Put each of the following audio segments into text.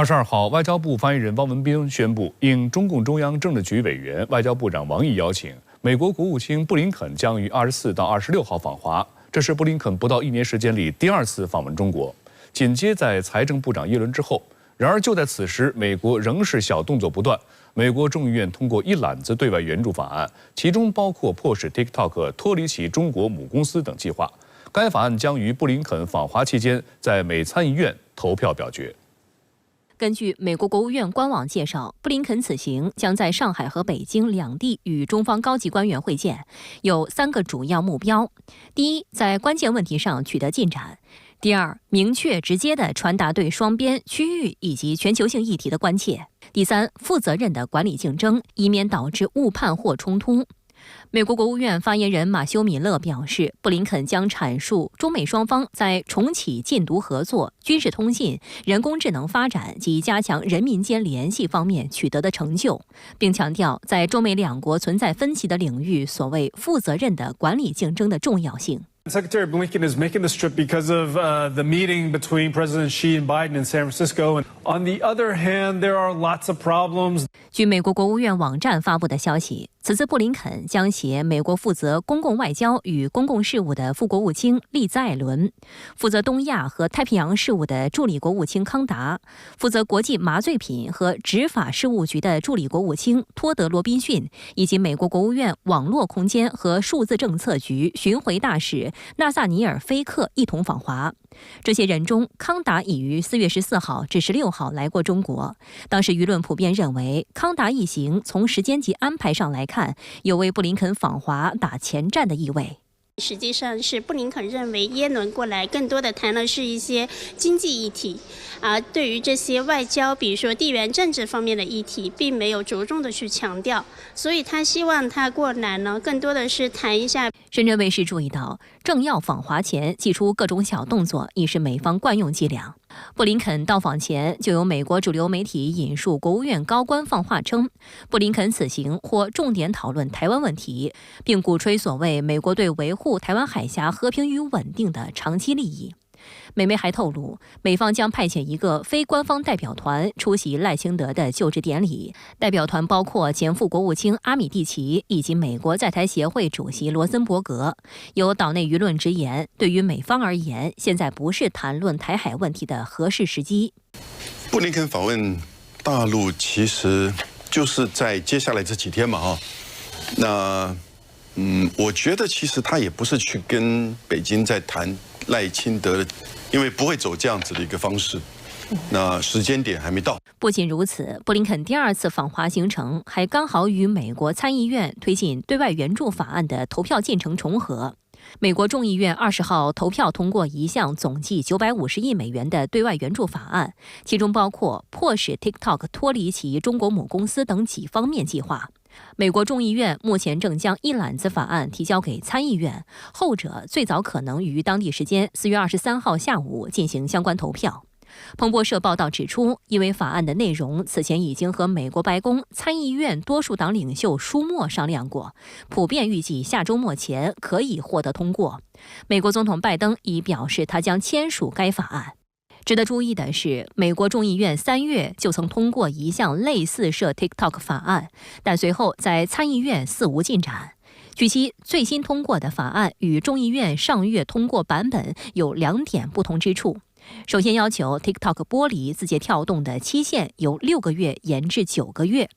22号，外交部发言人汪文斌宣布，应中共中央政治局委员、外交部长王毅邀请，美国国务卿布林肯将于24到26号访华。这是布林肯不到1年时间里第2次访问中国，紧接在财政部长耶伦之后。然而就在此时，美国仍是小动作不断。美国众议院通过一揽子对外援助法案，其中包括迫使 TikTok 脱离其中国母公司等计划。该法案将于布林肯访华期间在美参议院投票表决。根据美国国务院官网介绍，布林肯此行将在上海和北京两地与中方高级官员会见，有3个主要目标：第一，在关键问题上取得进展；第二，明确直接地传达对双边、区域以及全球性议题的关切；第三，负责任地管理竞争，以免导致误判或冲突。美国国务院发言人马修·米勒表示，布林肯将阐述中美双方在重启禁毒合作、军事通信、人工智能发展及加强人民间联系方面取得的成就，并强调在中美两国存在分歧的领域，所谓负责任的管理竞争的重要性。Secretary Blinken is making this trip because of the meeting between President Xi and Biden in San Francisco. And on the other hand, there are lots of problems. 据美国国务院网站发布的消息，此次布林肯将携美国负责公共外交与公共事务的副国务卿利兹艾伦，负责东亚和太平洋事务的助理国务卿康达，负责国际麻醉品和执法事务局的助理国务卿托德罗宾逊，以及美国国务院网络空间和数字政策局巡回大使纳萨尼尔·菲克一同访华。这些人中，康达已于4月14号至16号来过中国。当时舆论普遍认为，康达一行从时间及安排上来看，有为布林肯访华打前站的意味。实际上是布林肯认为耶伦过来更多的谈的是一些经济议题，对于这些外交，比如说地缘政治方面的议题，并没有着重的去强调，所以他希望他过来呢，更多的是谈一下。深圳卫视注意到，政要访华前祭出各种小动作，已是美方惯用伎俩。布林肯到访前，就有美国主流媒体引述国务院高官放话称，布林肯此行或重点讨论台湾问题，并鼓吹所谓美国对维护台湾海峡和平与稳定的长期利益。美媒还透露，美方将派遣一个非官方代表团出席赖清德的就职典礼。代表团包括前副国务卿阿米蒂奇以及美国在台协会主席罗森伯格。有岛内舆论直言，对于美方而言，现在不是谈论台海问题的合适时机。布林肯访问大陆，其实就是在接下来这几天嘛，那我觉得其实他也不是去跟北京在谈赖清德的，因为不会走这样子的一个方式。那时间点还没到。不仅如此，布林肯第2次访华行程还刚好与美国参议院推进对外援助法案的投票进程重合。美国众议院20号投票通过一项总计950亿美元的对外援助法案，其中包括迫使 TikTok 脱离其中国母公司等几方面计划。美国众议院目前正将一揽子法案提交给参议院，后者最早可能于当地时间4月23号下午进行相关投票。彭博社报道指出，因为法案的内容此前已经和美国白宫、参议院多数党领袖舒默商量过，普遍预计下周末前可以获得通过。美国总统拜登已表示他将签署该法案。值得注意的是，美国众议院3月就曾通过一项类似涉 TikTok 法案，但随后在参议院似无进展。据悉，最新通过的法案与众议院上月通过版本有2点不同之处。首先要求 TikTok 剥离字节跳动的期限由6个月延至9个月。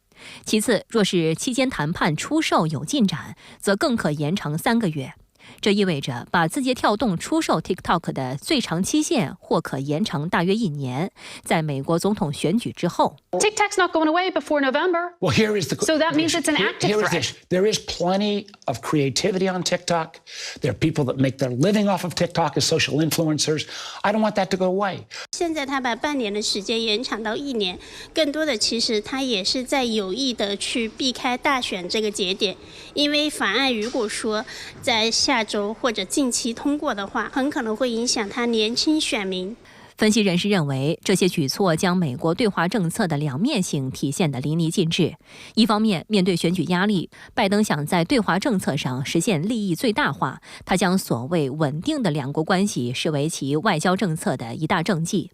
其次，若是期间谈判出售有进展，则更可延长3个月。这意味着把字节跳动出售 TikTok 的最长期限或可延长大约1年，在美国总统选举之后。TikTok's not going away before November. Well, here is the. So that means it's an active threat. There is plenty of creativity on TikTok. There are people that make their living off of TikTok as social influencers. I don't want that to go away. 现在他把半年的时间延长到1年，更多的其实他也是在有意的去避开大选这个节点，因为法案如果说在下周或者近期通过的话，很可能会影响他年轻选民。分析人士认为，这些举措将美国对华政策的两面性体现得淋漓尽致。一方面，面对选举压力，拜登想在对华政策上实现利益最大化，他将所谓稳定的两国关系视为其外交政策的一大政绩。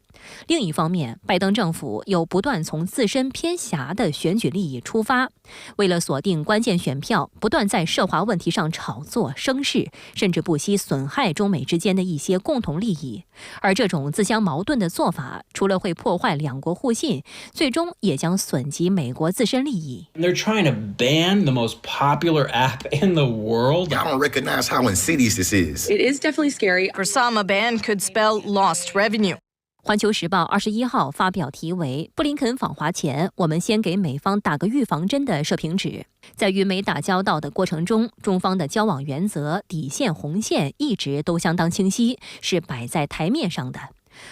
另一方面，拜登政府又不断从自身偏狭的选举利益出发，为了锁定关键选票，不断在涉华问题上炒作生事，甚至不惜损害中美之间的一些共同利益。而这种自相矛盾的做法，除了会破坏两国互信，最终也将损及美国自身利益。They're trying to ban the most popular app in the world. I don't recognize how insidious this is. It is definitely scary. For some, a ban could spell lost revenue. 环球时报21号发表题为布林肯访华前，我们先给美方打个预防针的社评指，在与美打交道的过程中，中方的交往原则、底线、红线一直都相当清晰，是摆在台面上的。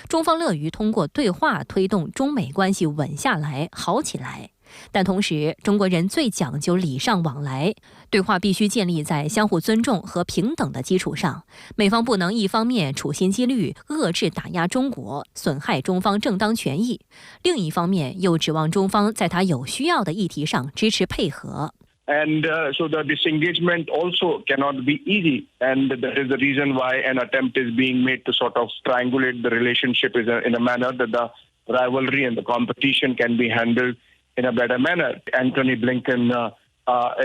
中方乐于通过对话推动中美关系稳下来、好起来。但同时，中国人最讲究礼尚往来，对话必须建立在相互尊重和平等的基础上。美方不能一方面处心积虑遏制打压中国，损害中方正当权益，另一方面又指望中方在他有需要的议题上支持配合。And so the disengagement also cannot be easy. And that is the reason why an attempt is being made to sort of triangulate the relationship in a manner that the rivalry and the competition can be handled in a better manner. Anthony Blinken,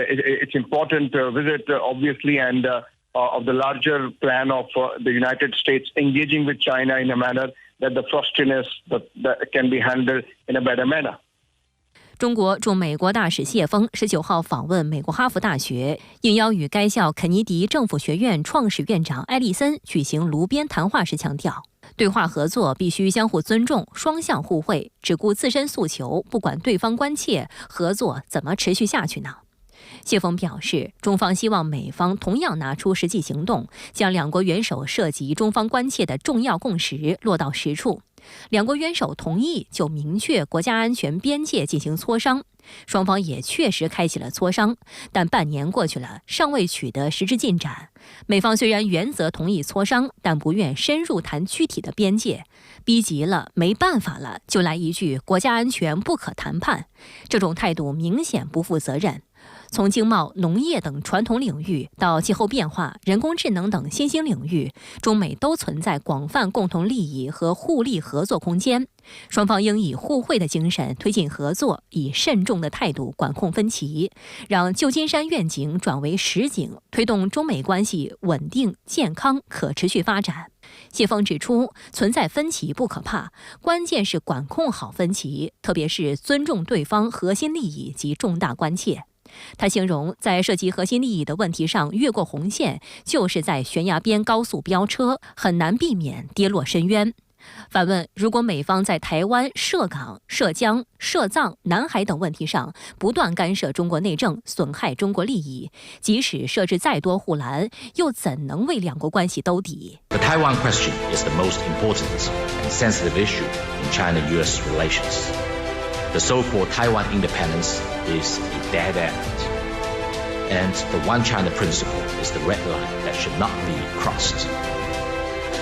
it's important visit, obviously, and of the larger plan of the United States engaging with China in a manner that the frostiness that can be handled in a better manner. 中国驻美国大使谢锋19号访问美国哈佛大学，应邀与该校肯尼迪政府学院创始院长埃利森举行炉边谈话时强调，对话合作必须相互尊重、双向互惠，只顾自身诉求，不管对方关切，合作怎么持续下去呢？谢锋表示，中方希望美方同样拿出实际行动，将两国元首涉及中方关切的重要共识落到实处。两国元首同意就明确国家安全边界进行磋商，双方也确实开启了磋商，但半年过去了，尚未取得实质进展。美方虽然原则同意磋商，但不愿深入谈具体的边界，逼急了没办法了就来一句国家安全不可谈判，这种态度明显不负责任。从经贸、农业等传统领域到气候变化、人工智能等新兴领域，中美都存在广泛共同利益和互利合作空间。双方应以互惠的精神推进合作，以慎重的态度管控分歧，让旧金山愿景转为实景，推动中美关系稳定、健康、可持续发展。谢锋指出，存在分歧不可怕，关键是管控好分歧，特别是尊重对方核心利益及重大关切。他形容，在涉及核心利益的问题上越过红线，就是在悬崖边高速飙车，很难避免跌落深渊。反问，如果美方在台湾、涉港、涉疆、涉藏、南海等问题上不断干涉中国内政，损害中国利益，即使设置再多护栏，又怎能为两国关系兜底？ The Taiwan question is the most important and sensitive issue in China-US relations. The so-called Taiwan independence is a dead end, and the One China principle is the red line that should not be crossed.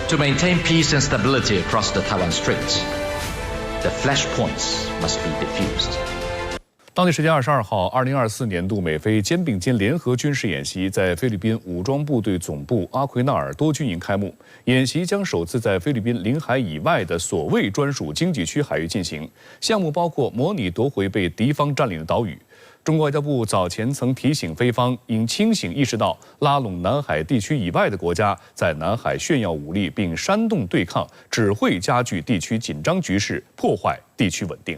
To maintain peace and stability across the Taiwan Strait, the flashpoints must be diffused. 当地时间22号，2024年度美菲肩并肩联合军事演习在菲律宾武装部队总部阿奎纳尔多军营开幕。演习将首次在菲律宾领海以外的所谓专属经济区海域进行，项目包括模拟夺回被敌方占领的岛屿。中国外交部早前曾提醒菲方应清醒意识到，拉拢南海地区以外的国家在南海炫耀武力并煽动对抗，只会加剧地区紧张局势，破坏地区稳定。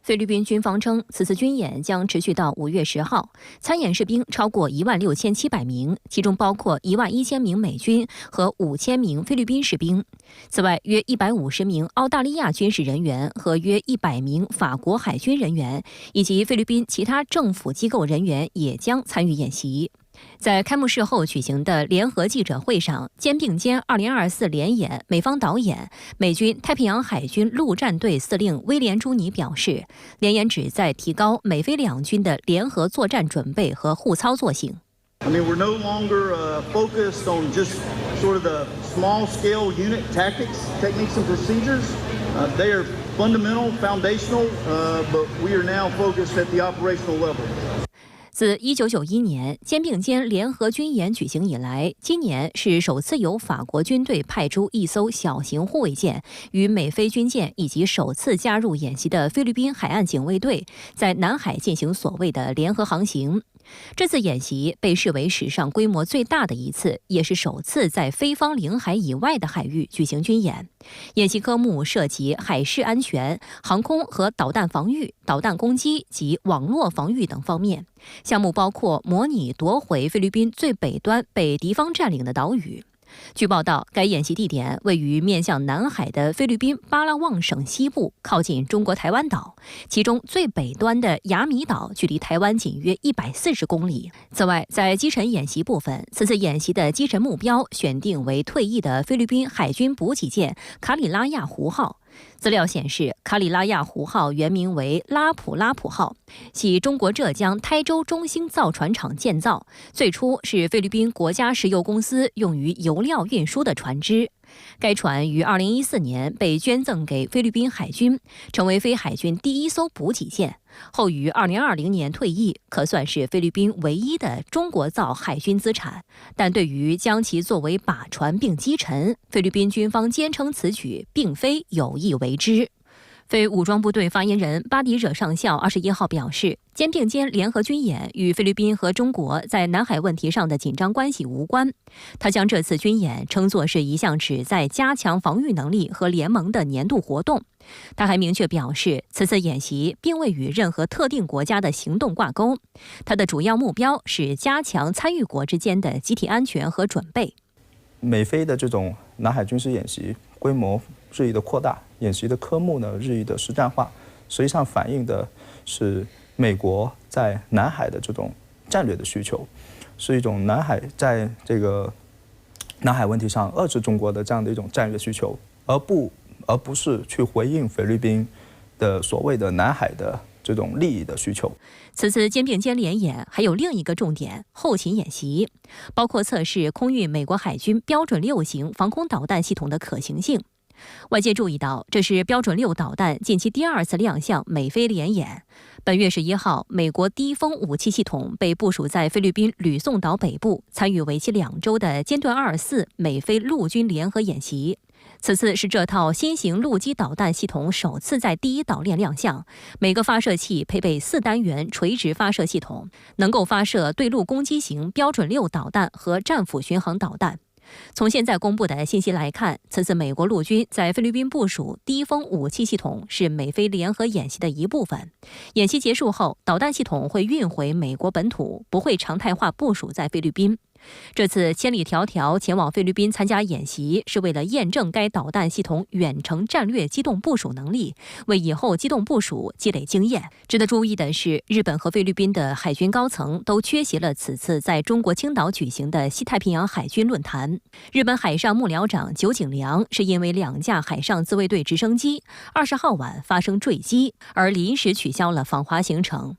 菲律宾军方称，此次军演将持续到5月10号，参演士兵超过16700名，其中包括11000名美军和5000名菲律宾士兵。此外，约150名澳大利亚军事人员和约100名法国海军人员以及菲律宾其他政府机构人员也将参与演习。在开幕式后举行的联合记者会上，肩并肩2024联演美方导演、美军太平洋海军陆战队司令威廉·朱尼表示，联演旨在提高美菲两军的联合作战准备和互操作性。I mean, we're no longer focused on just sort of the small-scale unit tactics, techniques, and procedures. They are fundamental, foundational, but we are now focused at the operational level. 自1991年肩并肩联合军演举行以来，今年是首次由法国军队派出一艘小型护卫舰与美菲军舰以及首次加入演习的菲律宾海岸警卫队在南海进行所谓的联合航行。这次演习被视为史上规模最大的一次，也是首次在非方领海以外的海域举行军演。演习科目涉及海事安全、航空和导弹防御、导弹攻击及网络防御等方面。项目包括模拟夺回菲律宾最北端被敌方占领的岛屿。据报道，该演习地点位于面向南海的菲律宾巴拉望省西部，靠近中国台湾岛，其中最北端的雅米岛距离台湾仅约140公里。此外，在击沉演习部分，此次演习的击沉目标选定为退役的菲律宾海军补给舰卡里拉亚湖号。资料显示，卡里拉亚湖号原名为拉普拉普号，系中国浙江台州中兴造船厂建造，最初是菲律宾国家石油公司用于油料运输的船只。该船于2014年被捐赠给菲律宾海军，成为菲海军第一艘补给舰。后于2020年退役，可算是菲律宾唯一的中国造海军资产。但对于将其作为靶船并击沉，菲律宾军方坚称此举并非有意为之。非武装部队发言人巴迪惹上校21号表示，肩并肩联合军演与菲律宾和中国在南海问题上的紧张关系无关。他将这次军演称作是一项旨在加强防御能力和联盟的年度活动。他还明确表示，此次演习并未与任何特定国家的行动挂钩，它的主要目标是加强参与国之间的集体安全和准备。美菲的这种南海军事演习规模日益的扩大，演习的科目呢日益的实战化，实际上反映的是美国在南海的这种战略的需求，是一种南海在这个南海问题上遏制中国的这样的一种战略需求，而不是去回应菲律宾的所谓的南海的这种利益的需求。此次肩并肩联演还有另一个重点，后勤演习，包括测试空运美国海军标准6型防空导弹系统的可行性。外界注意到，这是标准6导弹近期第2次亮相美菲联演。本月11号，美国低风武器系统被部署在菲律宾吕宋岛北部，参与为期2周的歼盾24美菲陆军联合演习。此次是这套新型陆基导弹系统首次在第一岛链亮相，每个发射器配备4单元垂直发射系统，能够发射对陆攻击型标准6导弹和战斧巡航导弹。从现在公布的信息来看，此次美国陆军在菲律宾部署低风武器系统是美菲联合演习的一部分。演习结束后，导弹系统会运回美国本土，不会常态化部署在菲律宾。这次千里迢迢前往菲律宾参加演习，是为了验证该导弹系统远程战略机动部署能力，为以后机动部署积累经验。值得注意的是，日本和菲律宾的海军高层都缺席了此次在中国青岛举行的西太平洋海军论坛。日本海上幕僚长酒井良是因为2架海上自卫队直升机20号晚发生坠机，而临时取消了访华行程。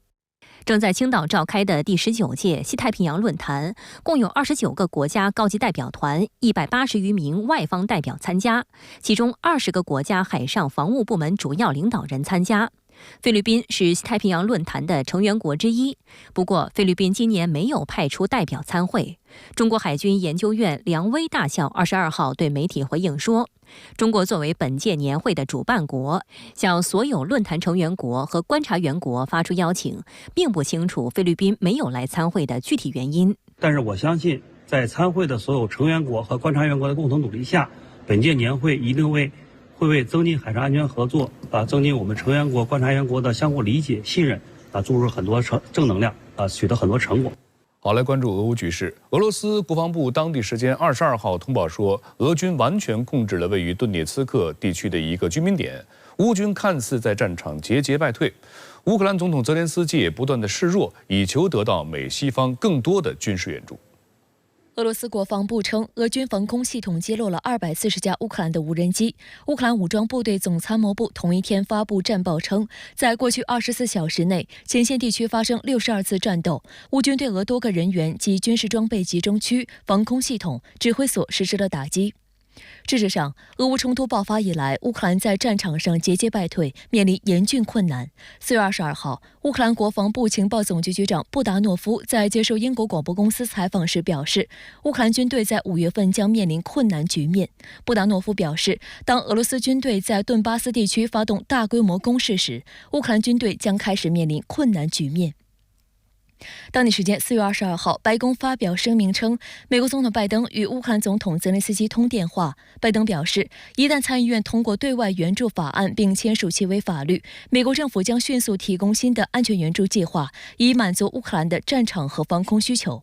正在青岛召开的第19届西太平洋论坛，共有29个国家高级代表团，180余名外方代表参加，其中20个国家海上防务部门主要领导人参加。菲律宾是西太平洋论坛的成员国之一，不过菲律宾今年没有派出代表参会。中国海军研究院梁威大校22号对媒体回应说，中国作为本届年会的主办国，向所有论坛成员国和观察员国发出邀请，并不清楚菲律宾没有来参会的具体原因。但是我相信，在参会的所有成员国和观察员国的共同努力下，本届年会一定会为增进海上安全合作增进我们成员国、观察员国的相互理解、信任注入很多正能量取得很多成果。好，来关注俄乌局势。俄罗斯国防部当地时间22号通报说，俄军完全控制了位于顿涅茨克地区的一个居民点，乌军看似在战场节节败退。乌克兰总统泽连斯基也不断的示弱，以求得到美西方更多的军事援助。俄罗斯国防部称，俄军防空系统击落了240架乌克兰的无人机。乌克兰武装部队总参谋部同一天发布战报称，在过去24小时内，前线地区发生62次战斗，乌军对俄多个人员及军事装备集中区、防空系统、指挥所实施了打击。事实上，俄乌冲突爆发以来，乌克兰在战场上节节败退，面临严峻困难。4月22号，乌克兰国防部情报总局局长布达诺夫在接受英国广播公司采访时表示，乌克兰军队在5月份将面临困难局面。布达诺夫表示，当俄罗斯军队在顿巴斯地区发动大规模攻势时，乌克兰军队将开始面临困难局面。当地时间4月22号，白宫发表声明称，美国总统拜登与乌克兰总统泽连斯基通电话。拜登表示，一旦参议院通过对外援助法案并签署其为法律，美国政府将迅速提供新的安全援助计划，以满足乌克兰的战场和防空需求。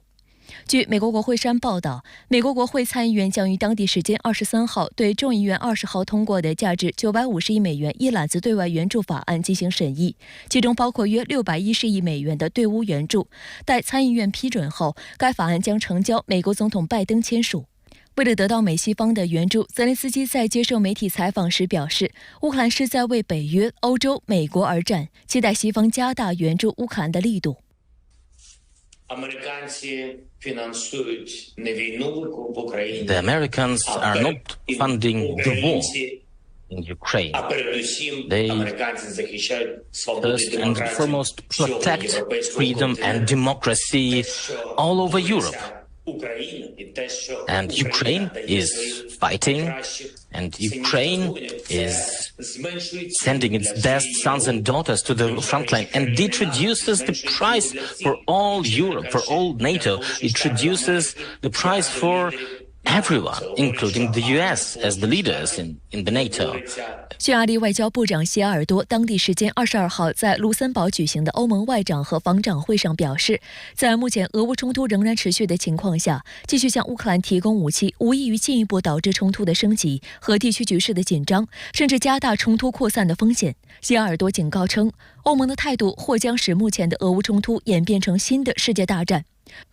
据美国国会山报道，美国国会参议院将于当地时间23号对众议院20号通过的价值950亿美元一揽子对外援助法案进行审议，其中包括约610亿美元的对乌援助。待参议院批准后，该法案将呈交美国总统拜登签署。为了得到美西方的援助，泽连斯基在接受媒体采访时表示，乌克兰是在为北约、欧洲、美国而战，期待西方加大援助乌克兰的力度。The Americans are not funding the war in Ukraine. They first and foremost protect freedom and democracy all over Europe. And Ukraine is fighting, and Ukraine is sending its best sons and daughters to the front line, and it reduces the price for all Europe, for all NATO. It reduces the price for everyone, including the US as the leaders in the NATO. 匈牙利外交部长谢阿尔多当地时间22号在卢森堡举行的欧盟外长和防长会上表示，在目前俄乌冲突仍然持续的情况下，继续向乌克兰提供武器无异于进一步导致冲突的升级和地区局势的紧张，甚至加大冲突扩散的风险。谢阿尔多警告称，欧盟的态度或将使目前的俄乌冲突演变成新的世界大战。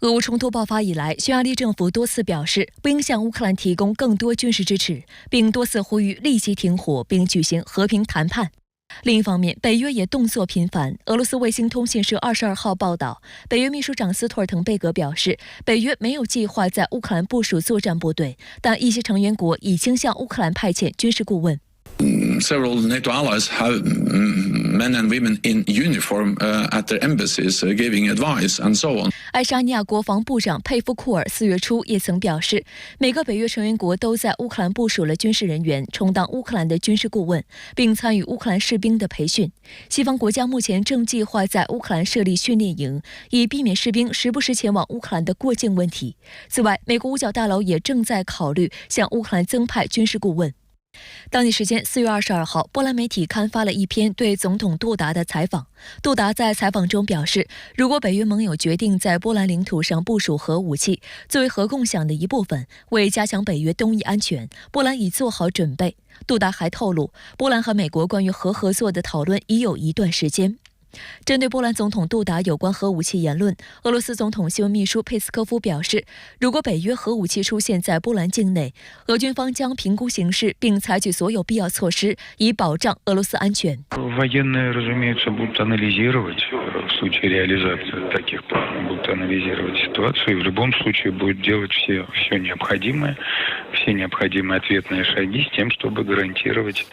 俄乌冲突爆发以来，匈牙利政府多次表示不应向乌克兰提供更多军事支持，并多次呼吁立即停火并举行和平谈判。另一方面，北约也动作频繁。俄罗斯卫星通讯社22号报道，北约秘书长斯托尔滕贝格表示，北约没有计划在乌克兰部署作战部队，但一些成员国已经向乌克兰派遣军事顾问。Several NATO allies have men and women in uniform at their embassies giving advice and so on. 爱沙尼亚国防部长佩夫库尔4月初也曾表示，每个北约成员国都在乌克兰部署了军事人员，充当乌克兰的军事顾问，并参与乌克兰士兵的培训。西方国家目前正计划在乌克兰设立训练营，以避免士兵时不时前往乌克兰的过境问题。此外，美国五角大楼也正在考虑向乌克兰增派军事顾问。当地时间4月22号，波兰媒体刊发了一篇对总统杜达的采访。杜达在采访中表示，如果北约盟友决定在波兰领土上部署核武器，作为核共享的一部分，为加强北约东翼安全，波兰已做好准备。杜达还透露，波兰和美国关于核合作的讨论已有一段时间。针对波兰总统杜达有关核武器言论，俄罗斯总统新闻秘书佩斯科夫表示，如果北约核武器出现在波兰境内，俄军方将评估形势并采取所有必要措施，以保障俄罗斯安全。Военные, разумеется, будут анализировать в случае реализации таких планов, будут анализировать ситуацию и в любом случае будут делать все необходимое, все необходимые ответные шаги с тем, чтобы гарантировать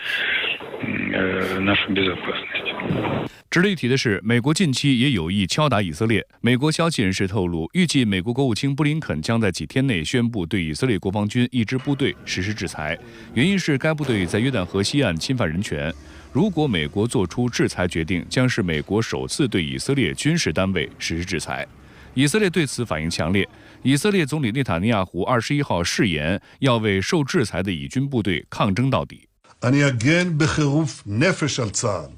нашу безопасность. 值得一提的是，美国近期也有意敲打以色列。美国消息人士透露，预计美国国务卿布林肯将在几天内宣布对以色列国防军一支部队实施制裁，原因是该部队在约旦河西岸侵犯人权。如果美国做出制裁决定，将是美国首次对以色列军事单位实施制裁。以色列对此反应强烈。以色列总理内塔尼亚胡21号誓言要为受制裁的以军部队抗争到底。אני אגן בחירוף נפש על צה"ל,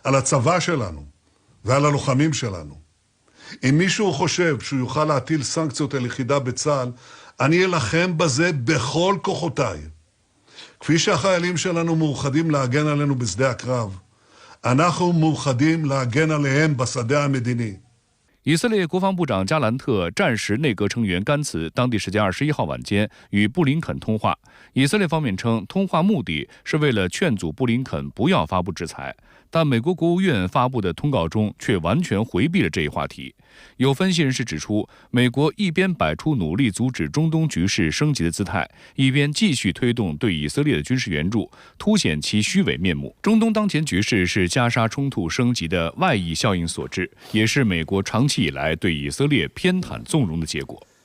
על הצבא שלנו ועל הלוחמים שלנו. אם מישהו חושב שהוא יוכל להטיל סנקציות על יחידה בצה"ל, אני אלחם בזה בכל כוחותיי. כפי שהחיילים שלנו מאוחדים להגן עלינו בשדה הקרב, אנחנו מאוחדים להגן עליהם בשדה המדיני. 以色列国防部长加兰特战时内阁成员甘茨当地时间21号晚间与布林肯通话。以色列方面称，通话目的是为了劝阻布林肯不要发布制裁。但美国国务院发布的通告中却完全回避了这一话题。有分析人士指出，美国一边摆出努力阻止中东局势升级的姿态，一边继续推动对以色列的军事援助，凸显其虚伪面目。中东当前局势是加沙冲突升级的外溢效应所致，也是美国长期以来对以色列偏袒纵容的结果。